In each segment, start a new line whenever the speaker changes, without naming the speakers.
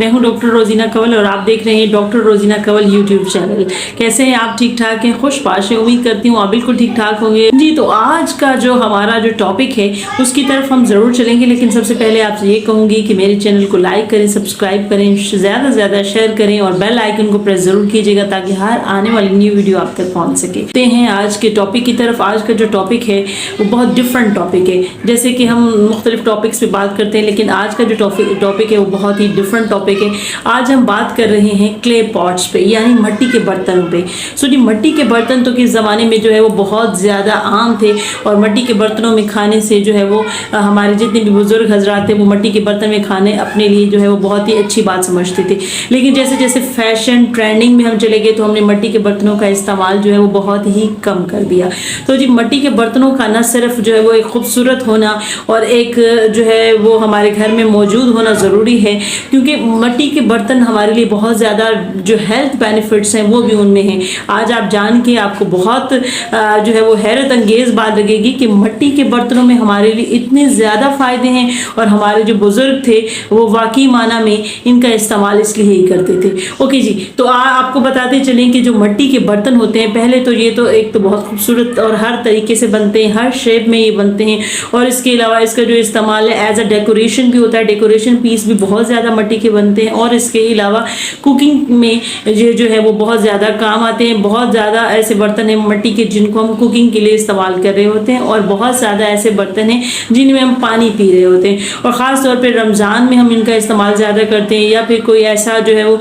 मैं हूं डॉक्टर रोजीना कंवल और आप देख रहे हैं डॉक्टर रोजीना कंवल यूट्यूब चैनल। कैसे हैं आप? ठीक ठाक हैं, खुश पाश हैं? उम्मीद करती हूँ आप बिल्कुल ठीक ठाक होंगे जी। तो आज का जो हमारा जो टॉपिक है उसकी तरफ हम ज़रूर चलेंगे, लेकिन सबसे पहले आपसे ये कहूँगी कि मेरे चैनल को लाइक करें, सब्सक्राइब करें, ज़्यादा से ज़्यादा शेयर करें और बेल आइकन को प्रेस ज़रूर कीजिएगा ताकि हर आने वाली न्यू वीडियो आप तक पहुँच सके। देखते हैं आज के टॉपिक की तरफ। आज का जो टॉपिक है वो बहुत डिफरेंट टॉपिक है। जैसे कि हम मुख्तलिफ टॉपिक्स पे बात करते हैं, लेकिन आज का जो टॉपिक है वो बहुत ही डिफरेंट टॉपिक है। आज हम बात कर रहे हैं क्ले पॉट्स पे, यानी मिट्टी के बर्तनों पे। सो जी, मिट्टी के बर्तन तो किस ज़माने में जो है वो बहुत ज़्यादा आम थे और मिट्टी के बर्तनों में खाने से जो है वो हमारे जितने भी बुजुर्ग हजरात थे वो मिट्टी के बर्तन में खाने अपने लिए जो है वो बहुत ही अच्छी बात समझते थे। लेकिन जैसे जैसे फैशन ट्रेंडिंग में हम चले गए तो हमने मिट्टी के बर्तनों का इस्तेमाल जो है वो बहुत ही कम कर दिया। तो जी, मिट्टी के बर्तनों का न सिर्फ जो है वो एक खूबसूरत होना और एक जो है वो हमारे घर में मौजूद होना ज़रूरी है, क्योंकि मिट्टी के बर्तन हमारे लिए बहुत ज़्यादा जो हेल्थ बेनिफिट्स हैं वो भी उनमें हैं। आज आप जान के आपको बहुत जो है वो हैरत अंगेज़ बात लगेगी कि मिट्टी के बर्तनों में हमारे लिए इतने ज़्यादा फ़ायदे हैं और हमारे जो बुज़ुर्ग थे वो वाकई माना में इनका इस्तेमाल इसलिए ही करते थे। ओके जी, तो आपको बताते चलें कि जो मिट्टी के बर्तन होते हैं, पहले तो ये तो एक तो बहुत खूबसूरत और हर तरीके से बनते हैं, हर शेप में ये बनते हैं और इसके अलावा इसका जो इस्तेमाल है एज अ डेकोरेशन भी होता है। डेकोरेशन पीस भी बहुत ज़्यादा मिट्टी के बनते हैं और इसके अलावा कुकिंग में ये जो है वो बहुत ज़्यादा काम आते हैं। बहुत ज़्यादा ऐसे बर्तन हैं मिट्टी के जिनको हम कुकिंग के लिए इस्तेमाल कर रहे होते हैं और बहुत ज़्यादा ऐसे बर्तन हैं जिनमें हम पानी पी रहे होते हैं। और ख़ास तौर पर रमज़ान में हम इनका इस्तेमाल ज़्यादा करते हैं, या फिर कोई ऐसा जो है वो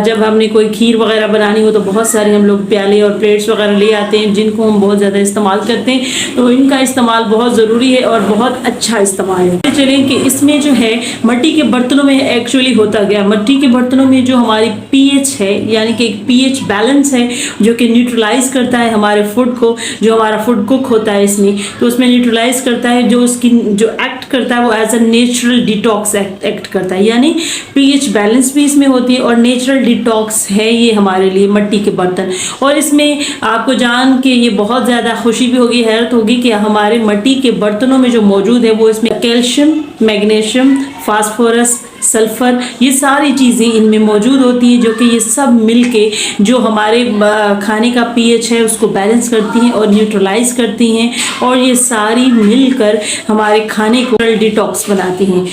जब हमने कोई खीर वगैरह बनानी हो तो बहुत सारे हम लोग प्याले और प्लेट्स वगैरह ले आते हैं जिनको हम बहुत ज़्यादा इस्तेमाल करते हैं। तो इनका इस्तेमाल बहुत ज़रूरी है और बहुत अच्छा इस्तेमाल है। चलें कि इसमें जो है मिट्टी के बर्तनों में एक्चुअली होता गया, मिट्टी के बर्तनों में जो हमारी पीएच है, यानी कि एक पीएच बैलेंस है जो कि न्यूट्रलाइज करता है हमारे फूड को। जो हमारा फूड कुक होता है इसमें, तो उसमें न्यूट्रलाइज करता है, जो उसकी जो एक्ट करता है वो as a natural detox act करता है। यानी पीएच बैलेंस भी इसमें होती है और नेचुरल डिटॉक्स है ये हमारे लिए मिट्टी के बर्तन। और इसमें आपको जान के ये बहुत ज़्यादा खुशी भी होगी, हैरत होगी कि हमारे मिट्टी के बर्तनों में जो मौजूद है वो इसमें कैल्शियम, मैग्नीशियम, फास्फोरस, सल्फर, ये सारी चीज़ें इनमें मौजूद होती हैं, जो कि ये सब मिलके जो हमारे खाने का पीएच है उसको बैलेंस करती हैं और न्यूट्रलाइज करती हैं और ये सारी मिलकर हमारे खाने को डिटॉक्स बनाती हैं।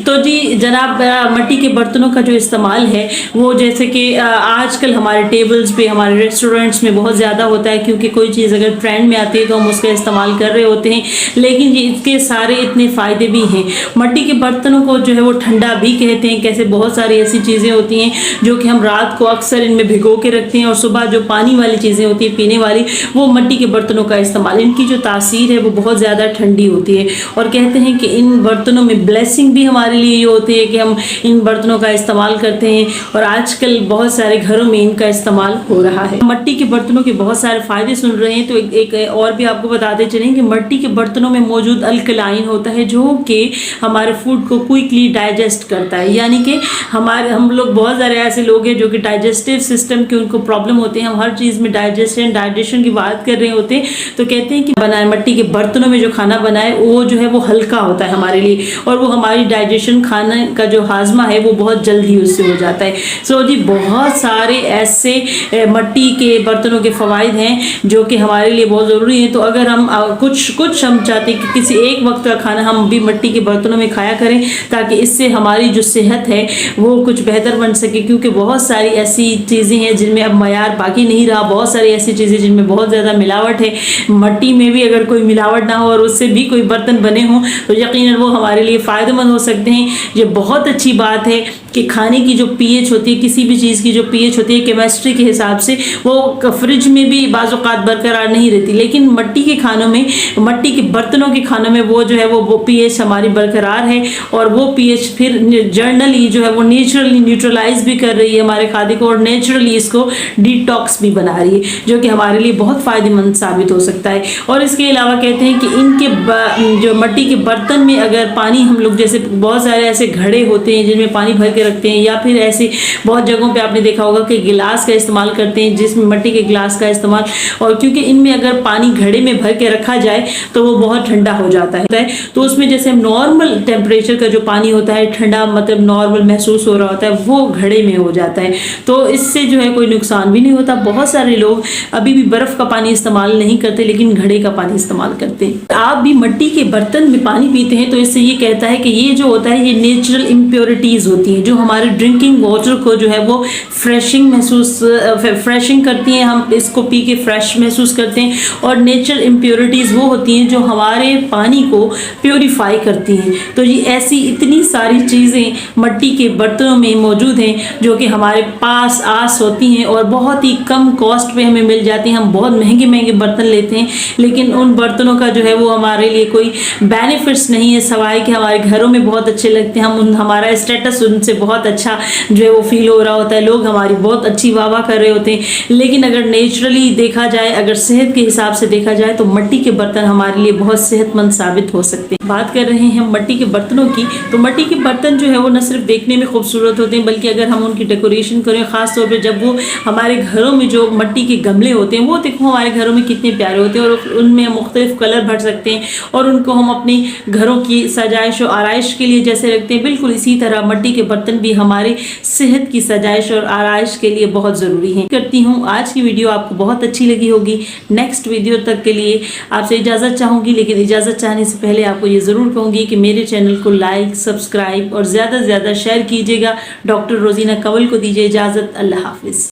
तो जी जनाब, मिट्टी के बर्तनों का जो इस्तेमाल है वो जैसे कि आजकल हमारे टेबल्स पे, हमारे रेस्टोरेंट्स में बहुत ज़्यादा होता है, क्योंकि कोई चीज़ अगर ट्रेंड में आती है तो हम उसका इस्तेमाल कर रहे होते हैं। लेकिन ये इसके सारे इतने फ़ायदे भी हैं। मिट्टी के बर्तनों को जो है वो ठंडा भी कहते हैं। कैसे बहुत सारी ऐसी चीज़ें होती हैं जो कि हम रात को अक्सर इनमें भिगो के रखते हैं और सुबह जो पानी वाली चीज़ें होती हैं पीने वाली, वो मिट्टी के बर्तनों का इस्तेमाल, इनकी जो तासीर है वो बहुत ज़्यादा ठंडी होती है। और कहते हैं कि इन बर्तनों में ब्लेसिंग भी हमारे लिए ये होती है कि हम इन बर्तनों का इस्तेमाल करते हैं और आजकल बहुत सारे घरों में इनका इस्तेमाल हो रहा है। मिट्टी के बर्तनों के बहुत सारे फ़ायदे सुन रहे हैं, तो एक और भी आपको बताते चलें कि मिट्टी के बर्तनों में मौजूद अल्कलाइन होता है जो कि हमारे फूड को क्विकली डाइजेस्ट करता है। यानी कि हम लोग बहुत सारे ऐसे लोग हैं जो कि डाइजेस्टिव सिस्टम के उनको प्रॉब्लम होते हैं। हम हर चीज़ में डाइजेशन की बात कर रहे होते हैं, तो कहते हैं कि बनाए मिट्टी के बर्तनों में जो खाना बनाए वो जो है वो हल्का होता है हमारे लिए और वो हमारी डाइजेशन, खाने का जो हाजमा है वो बहुत जल्दी उससे हो जाता है। सो जी, बहुत सारे ऐसे मिट्टी के बर्तनों के फ़वाइद हैं जो कि हमारे लिए बहुत ज़रूरी हैं। तो अगर हम कुछ हम चाहते हैं कि किसी एक वक्त का खाना हम भी मिट्टी के बर्तनों में खाया करें ताकि इससे हमारी जो सेहत है वो कुछ बेहतर बन सके, क्योंकि बहुत सारी ऐसी चीज़ें हैं जिनमें अब मयार बाकी नहीं रहा। बहुत सारी ऐसी चीज़ें जिनमें बहुत ज़्यादा मिलावट है। मिट्टी में भी अगर कोई मिलावट ना हो और उससे भी कोई बर्तन बने हों तो यकीनन वो हमारे लिए फ़ायदेमंद हो सकते हैं। ये बहुत अच्छी बात है कि खाने की जो पीएच होती है, किसी भी चीज़ की जो पीएच होती है केमिस्ट्री के हिसाब से वो फ्रिज में भी बाज़ औक़ात बरकरार नहीं रहती, लेकिन मिट्टी के खानों में, मिट्टी के बर्तनों के खानों में वो जो है वो पीएच हमारी बरकरार है और वो पीएच फिर जर्नली जो है वो नेचुरली न्यूट्रलाइज भी कर रही है हमारे खाने को और नेचुरली इसको डिटॉक्स भी बना रही है, जो कि हमारे लिए बहुत फ़ायदेमंद साबित हो सकता है। और इसके अलावा कहते हैं कि इनके जो मिट्टी के बर्तन में अगर पानी हम लोग, जैसे बहुत सारे ऐसे घड़े होते हैं जिनमें पानी भर के के रखते हैं, या फिर ऐसे बहुत जगहों पे आपने देखा होगा कि गिलास का इस्तेमाल करते हैं, जिसमें मिट्टी के गिलास का इस्तेमाल, और क्योंकि इनमें अगर पानी घड़े में भर के रखा जाए तो वो बहुत ठंडा हो जाता है। तो उसमें जैसे नॉर्मल टेम्परेचर का जो पानी होता है, ठंडा मतलब नॉर्मल महसूस हो रहा होता है, वो घड़े में हो जाता है। तो इससे जो है कोई नुकसान भी नहीं होता। बहुत सारे लोग अभी भी बर्फ का पानी इस्तेमाल नहीं करते, लेकिन घड़े का पानी इस्तेमाल करते हैं। आप भी मिट्टी के बर्तन में पानी पीते हैं तो इससे ये कहता है कि ये जो होता है ये नेचुरल इम्प्योरिटीज होती हैं, जो हमारे ड्रिंकिंग वाटर को जो है वो फ्रेशिंग करती हैं। हम इसको पी के फ्रेश महसूस करते हैं। और नेचुरल इम्प्योरिटीज़ वो होती हैं जो हमारे पानी को प्योरीफाई करती हैं। तो ये ऐसी इतनी सारी चीज़ें मिट्टी के बर्तनों में मौजूद हैं जो कि हमारे पास आस होती हैं और बहुत ही कम कॉस्ट पे हमें मिल जाती हैं। हम बहुत महंगे महंगे बर्तन लेते हैं, लेकिन उन बर्तनों का जो है वो हमारे लिए कोई बेनिफिट्स नहीं है, सवाए कि हमारे घरों में बहुत अच्छे लगते हैं। हमारा स्टेटस उनसे बहुत अच्छा जो है वो फील हो रहा होता है, लोग हमारी बहुत अच्छी वाह कर रहे होते हैं। लेकिन अगर नेचुरली देखा जाए, अगर सेहत के हिसाब से देखा जाए, तो मिट्टी के बर्तन हमारे लिए बहुत सेहतमंद साबित हो सकते हैं। बात कर रहे हैं मिट्टी के बर्तनों की, तो मिट्टी के बर्तन जो है वो न सिर्फ देखने में खूबसूरत होते हैं, बल्कि अगर हम उनकी डेकोरेशन करें, खास तौर पे जब वो हमारे घरों में जो मिट्टी के गमले होते हैं, वो देखो हमारे घरों में कितने प्यारे होते हैं और उनमें मुख्तलिफ कलर भर सकते हैं और उनको हम अपने घरों की सजाइश और आराइश के लिए जैसे रखते हैं, बिल्कुल इसी तरह मिट्टी के बर्तन भी हमारे सेहत की सजाइश और आराइश के लिए बहुत ज़रूरी है। करती हूँ आज की वीडियो आपको बहुत अच्छी लगी होगी। नेक्स्ट वीडियो तक के लिए आपसे इजाज़त चाहूँगी, लेकिन इजाज़त चाहने से पहले आपको ये ज़रूर कहूँगी कि मेरे चैनल को लाइक, सब्सक्राइब और ज़्यादा से ज़्यादा शेयर कीजिएगा। डॉक्टर रोजीना कंवल को दीजिए इजाज़त। अल्लाह हाफिज़।